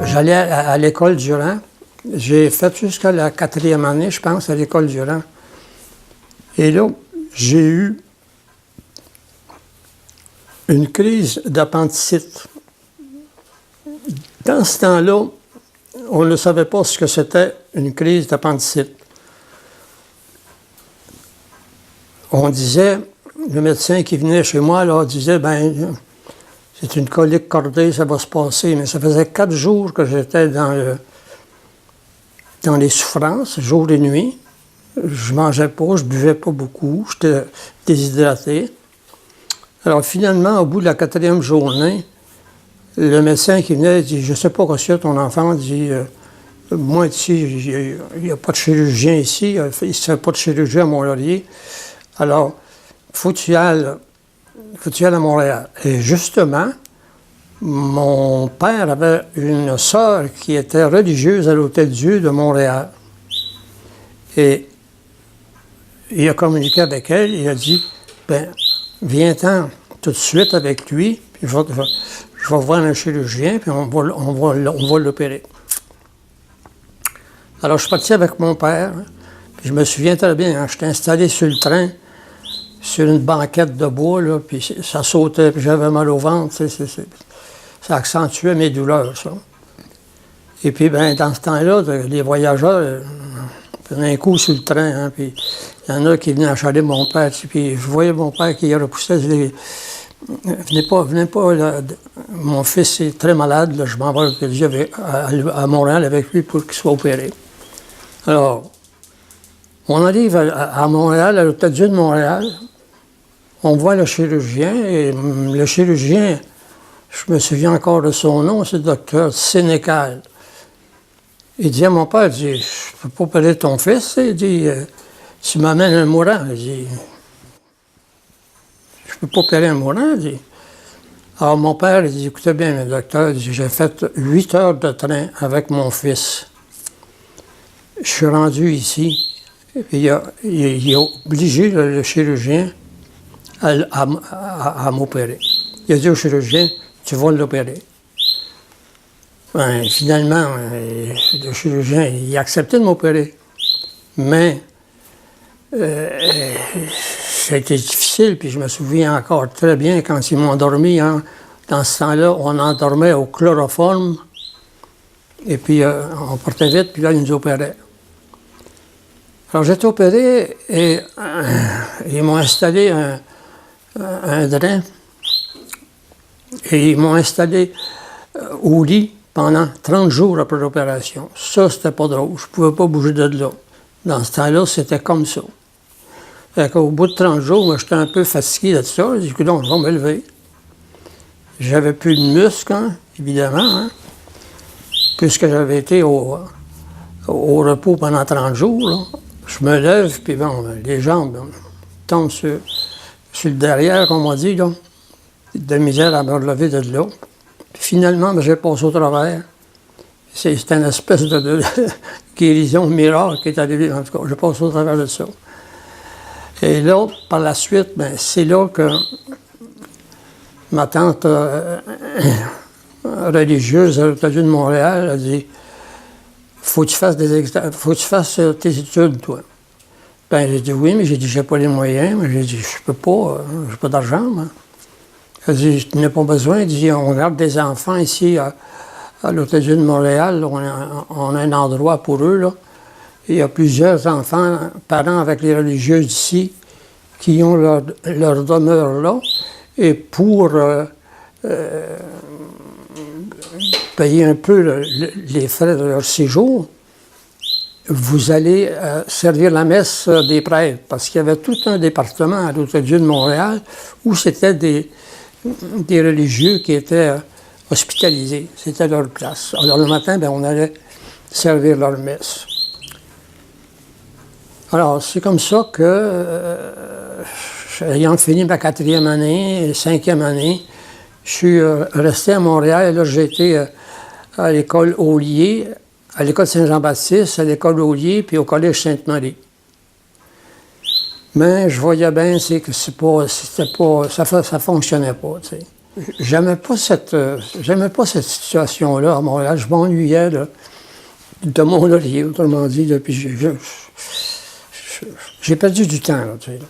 J'allais à l'école Durand. J'ai fait jusqu'à la 4e année, je pense, à l'école Durand. Et là, j'ai eu une crise d'appendicite. Dans ce temps-là, on ne savait pas ce que c'était une crise d'appendicite. On disait, le médecin qui venait chez moi là, disait, ben, c'est une colique cordée, ça va se passer. Mais ça faisait 4 jours que j'étais dans les souffrances, jour et nuit. Je mangeais pas, je buvais pas beaucoup, j'étais déshydraté. Alors finalement, au bout de la 4e journée, le médecin qui venait dit, je sais pas quoi c'est ton enfant, dit, moi ici, il n'y a pas de chirurgien ici, il ne se fait pas de chirurgien à Mont-Laurier. Alors, faut que tu ailles à Montréal. Et justement, mon père avait une sœur qui était religieuse à l'Hôtel-Dieu de Montréal. Et il a communiqué avec elle, il a dit, ben, viens-t'en tout de suite avec lui, puis je vais voir un chirurgien, puis on va l'opérer. Alors, je suis parti avec mon père, puis je me souviens très bien, hein, j'étais installé sur le train, sur une banquette de bois, là, puis ça sautait, puis j'avais mal au ventre, ça accentuait mes douleurs, ça. Et puis, ben, dans ce temps-là, les voyageurs prenaient un coup sur le train, hein, puis il y en a qui venaient achaler mon père, puis je voyais mon père qui repoussait, venez pas, là, mon fils est très malade, là, je m'en vais à Montréal avec lui pour qu'il soit opéré. Alors, on arrive à Montréal, à l'Hôtel-Dieu de Montréal, on voit le chirurgien, et le chirurgien, je me souviens encore de son nom, c'est le docteur Sénécal. Il dit à mon père, il dit, je ne peux pas opérer ton fils, il dit, tu m'amènes un mourant, il dit, je ne peux pas opérer un mourant, il dit. Alors mon père, il dit, écoutez bien, le docteur, j'ai fait 8 heures de train avec mon fils. Je suis rendu ici, et il a obligé le chirurgien à m'opérer. Il a dit au chirurgien, tu vas l'opérer. Ben, finalement, le chirurgien, il a accepté de m'opérer. Mais ça a été difficile, puis je me souviens encore très bien quand ils m'ont endormi. Hein, dans ce temps-là, on endormait au chloroforme, et puis on partait vite, puis là, ils nous opéraient. Alors, j'ai été opéré, et ils m'ont installé un drain, et ils m'ont installé au lit pendant 30 jours après l'opération. Ça, c'était pas drôle. Je pouvais pas bouger de là. Dans ce temps-là, c'était comme ça. Fait qu'au bout de 30 jours, moi, j'étais un peu fatigué de ça. J'ai dit, écoute, on va me lever. J'avais plus de muscles, hein, évidemment, hein, puisque j'avais été au repos pendant 30 jours. Là. Je me lève, puis bon, les jambes tombent sur le derrière, comme on dit, là. De misère à me relever de là. Puis finalement, j'ai passé au travers. C'est une espèce de guérison miracle qui est arrivée. En tout cas, j'ai passé au travers de ça. Et là, par la suite, ben, c'est là que ma tante religieuse à l'Hôtel-Dieu de Montréal a dit « Faut que tu fasses tes études, toi. » Ben, j'ai dit « Oui, mais j'ai dit « J'ai pas les moyens. » Mais j'ai dit « Je peux pas, j'ai pas d'argent, moi. » Elle dit, tu n'as pas besoin. Elle dit, on garde des enfants ici à l'Hôtel-Dieu de Montréal. On a un endroit pour eux, là. Il y a plusieurs enfants, parents avec les religieuses ici, qui ont leur demeure là. Et pour payer un peu les frais de leur séjour, vous allez servir la messe des prêtres. Parce qu'il y avait tout un département à l'Hôtel-Dieu de Montréal où c'était des religieux qui étaient hospitalisés. C'était leur place. Alors le matin, ben, on allait servir leur messe. Alors, c'est comme ça que, ayant fini ma 4e année, 5e année, je suis resté à Montréal. Et là, j'ai été à l'école Aulier, à l'école Saint-Jean-Baptiste, à l'école Aulier, puis au collège Sainte-Marie. Mais je voyais bien que ça fonctionnait pas, tu sais. j'aimais pas cette situation-là à Montréal. Je m'ennuyais de mon laurier, autrement dit. Puis j'ai perdu du temps, là, tu sais. Là.